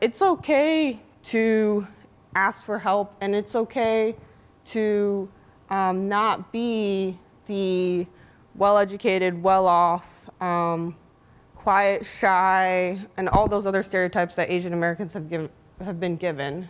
it's okay to ask for help, and it's okay to not be the well-educated, well-off, quiet, shy, and all those other stereotypes that Asian Americans have been given.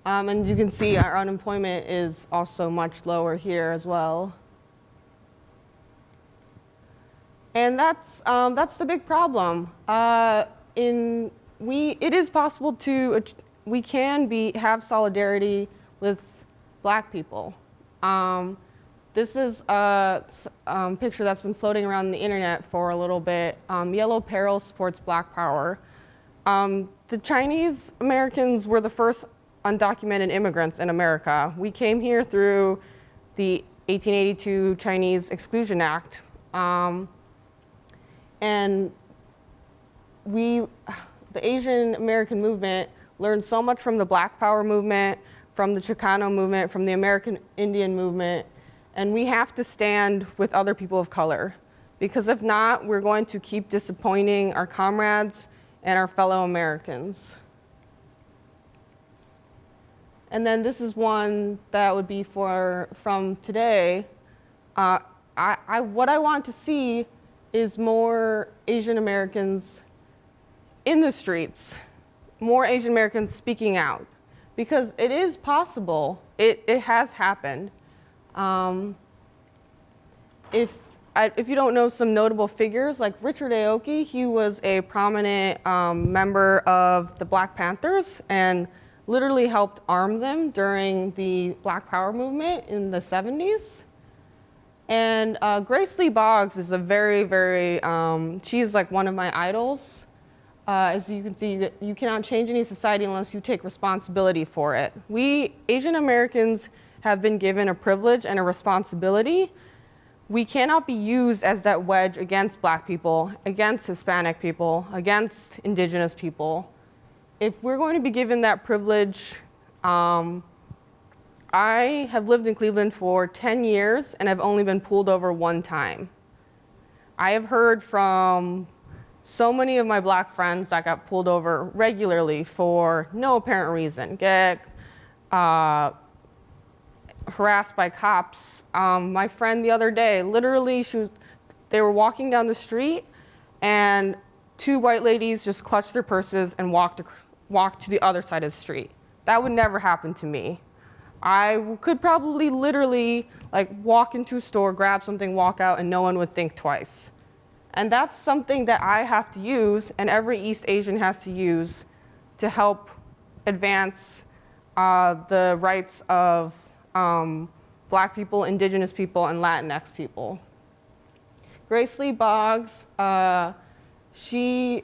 And you can see our unemployment is also much lower here as well. And that's the big problem. It is possible we can have solidarity with Black people. This is a picture that's been floating around the internet for a little bit. Yellow Peril supports Black power. The Chinese Americans were the first undocumented immigrants in America. We came here through the 1882 Chinese Exclusion Act. And the Asian American movement learned so much from the Black Power movement, from the Chicano movement, from the American Indian movement, and we have to stand with other people of color. Because if not, we're going to keep disappointing our comrades and our fellow Americans. And then this is one that would be from today. What I want to see is more Asian Americans in the streets, more Asian Americans speaking out, because it is possible. It has happened. If you don't know some notable figures, like Richard Aoki, he was a prominent member of the Black Panthers and literally helped arm them during the Black Power movement in the 70s. And Grace Lee Boggs is a very, very, she's like one of my idols. As you can see, you cannot change any society unless you take responsibility for it. We Asian Americans have been given a privilege and a responsibility. We cannot be used as that wedge against Black people, against Hispanic people, against Indigenous people. If we're going to be given that privilege, I have lived in Cleveland for 10 years and I've only been pulled over one time. I have heard from so many of my Black friends that got pulled over regularly for no apparent reason, get harassed by cops. My friend the other day, literally, they were walking down the street and two white ladies just clutched their purses and walked to the other side of the street. That would never happen to me. I could probably literally like walk into a store, grab something, walk out, and no one would think twice. And that's something that I have to use, and every East Asian has to use to help advance the rights of Black people, Indigenous people, and Latinx people. Grace Lee Boggs, she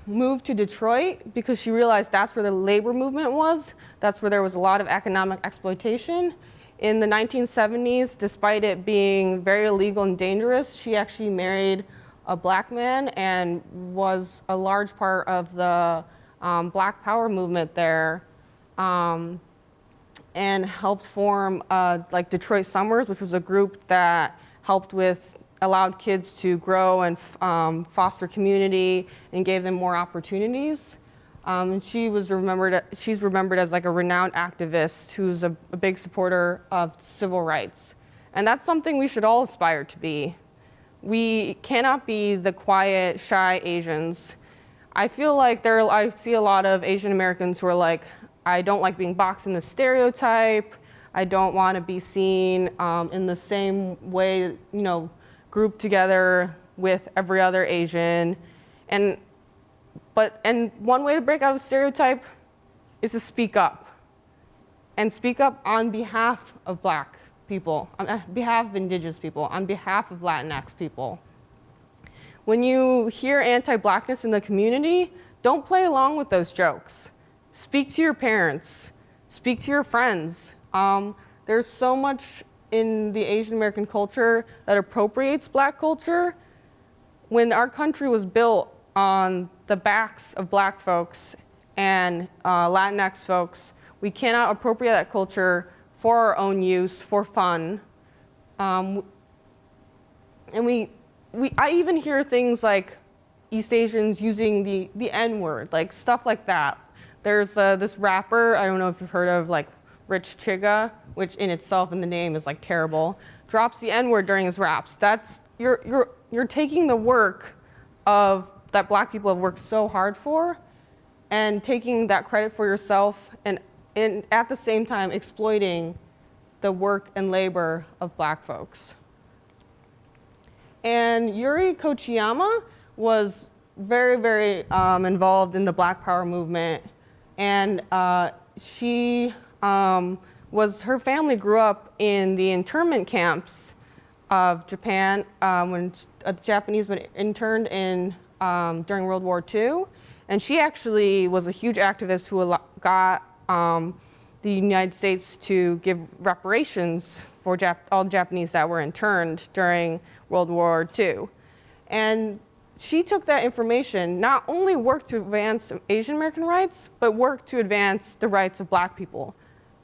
moved to Detroit because she realized that's where the labor movement was. That's where there was a lot of economic exploitation. In the 1970s, despite it being very illegal and dangerous, she actually married a Black man and was a large part of the Black Power movement there, and helped form like Detroit Summers, which was a group that allowed kids to grow and foster community and gave them more opportunities. And she's remembered as like a renowned activist who's a big supporter of civil rights. And that's something we should all aspire to be. We cannot be the quiet, shy Asians. I feel like I see a lot of Asian Americans who are like, I don't like being boxed in the stereotype. I don't want to be seen in the same way, grouped together with every other Asian. And one way to break out of stereotype is to speak up. And speak up on behalf of Black people, on behalf of Indigenous people, on behalf of Latinx people. When you hear anti-Blackness in the community, don't play along with those jokes. Speak to your parents, speak to your friends. There's so much in the Asian American culture that appropriates Black culture. When our country was built on the backs of Black folks and Latinx folks, we cannot appropriate that culture for our own use, for fun. And I even hear things like, East Asians using the N-word, like stuff like that. There's this rapper, I don't know if you've heard of, like Rich Chiga, which in itself in the name is like terrible, drops the N-word during his raps. That's, you're taking the work of that Black people have worked so hard for and taking that credit for yourself and at the same time exploiting the work and labor of Black folks. And Yuri Kochiyama was very, very involved in the Black Power movement. And she her family grew up in the internment camps of Japan when the Japanese were interned in during World War II. And she actually was a huge activist who got the United States to give reparations for all the Japanese that were interned during World War II. And she took that information, not only worked to advance Asian American rights, but worked to advance the rights of Black people.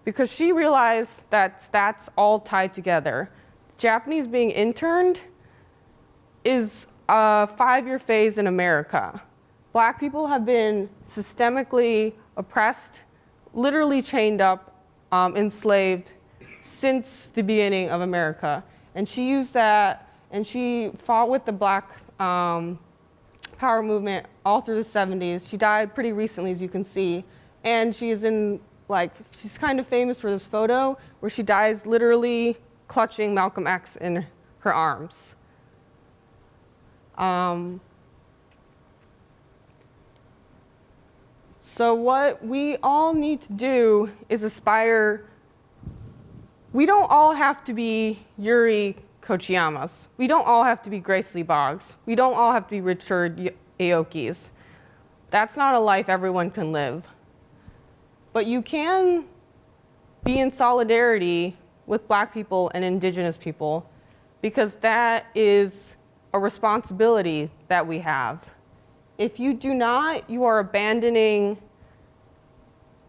Because she realized that that's all tied together. Japanese being interned is a 5-year phase in America. Black people have been systemically oppressed, literally chained up, enslaved since the beginning of America. And she used that, and she fought with the Black Power movement all through the 70s. She died pretty recently, as you can see. And she's kind of famous for this photo where she dies literally clutching Malcolm X in her arms. So what we all need to do is aspire. We don't all have to be Yuri Kochiyamas. We don't all have to be Grace Lee Boggs. We don't all have to be Richard Aokis. That's not a life everyone can live. But you can be in solidarity with Black people and Indigenous people, because that is a responsibility that we have. If you do not, you are abandoning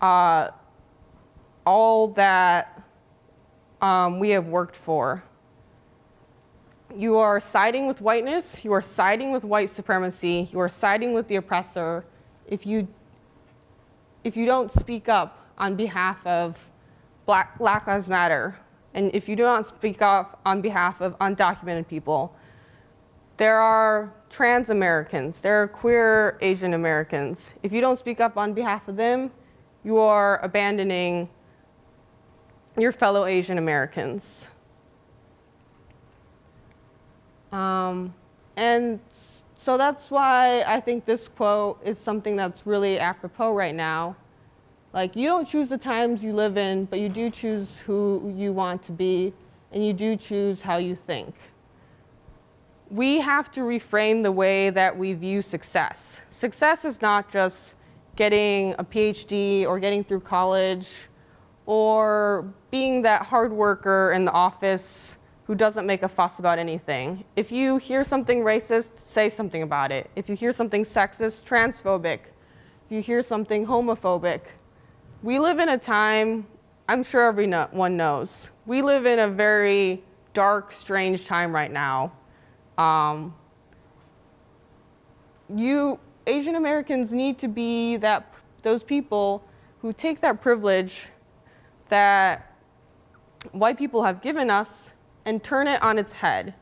all that we have worked for. You are siding with whiteness, you are siding with white supremacy, you are siding with the oppressor if you don't speak up on behalf of Black Lives Matter, and if you do not speak up on behalf of undocumented people. There are trans Americans, there are queer Asian Americans. If you don't speak up on behalf of them, you are abandoning your fellow Asian Americans. And so that's why I think this quote is something that's really apropos right now. Like, you don't choose the times you live in, but you do choose who you want to be, and you do choose how you think. We have to reframe the way that we view success. Success is not just getting a PhD or getting through college or being that hard worker in the office who doesn't make a fuss about anything. If you hear something racist, say something about it. If you hear something sexist, transphobic, if you hear something homophobic. We live in a time, I'm sure everyone knows, we live in a very dark, strange time right now. Asian Americans need to be those people who take that privilege that white people have given us and turn it on its head.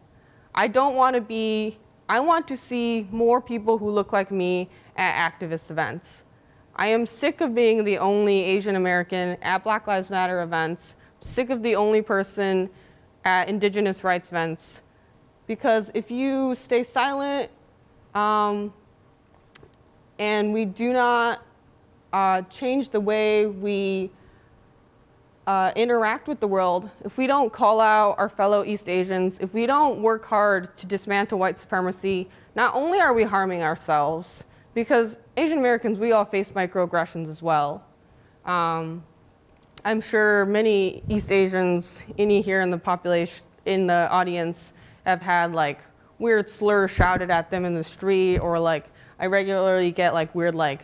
I want to see more people who look like me at activist events. I am sick of being the only Asian American at Black Lives Matter events, sick of the only person at Indigenous rights events. Because if you stay silent and we do not change the way we interact with the world, if we don't call out our fellow East Asians, if we don't work hard to dismantle white supremacy, not only are we harming ourselves, because Asian Americans, we all face microaggressions as well. I'm sure many East Asians, any here in the population, in the audience, have had like weird slurs shouted at them in the street, or like I regularly get like weird like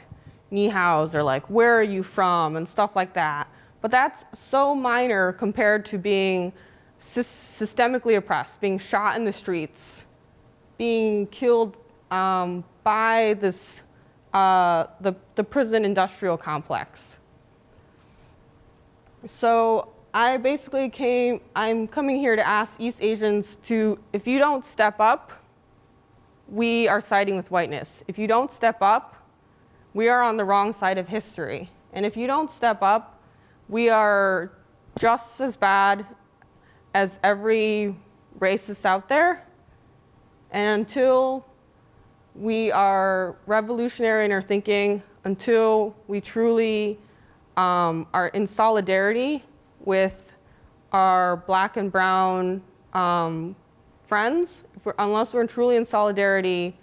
ni haos or like where are you from and stuff like that. But that's so minor compared to being systemically oppressed, being shot in the streets, being killed by this, the prison industrial complex. So I'm coming here to ask East Asians to, if you don't step up, we are siding with whiteness. If you don't step up, we are on the wrong side of history. And if you don't step up, we are just as bad as every racist out there. And until we are revolutionary in our thinking, until we truly are in solidarity with our black and brown friends, unless we're truly in solidarity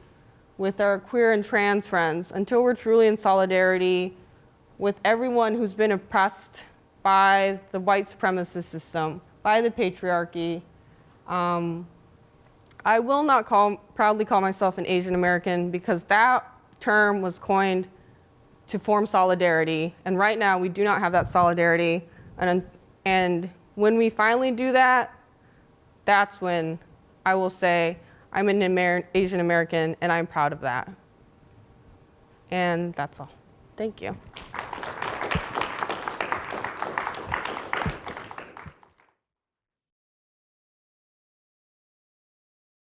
with our queer and trans friends, until we're truly in solidarity with everyone who's been oppressed by the white supremacist system, by the patriarchy. I will not proudly call myself an Asian American, because that term was coined to form solidarity. And right now we do not have that solidarity. And when we finally do that, that's when I will say I'm an Asian American, and I'm proud of that. And that's all. Thank you.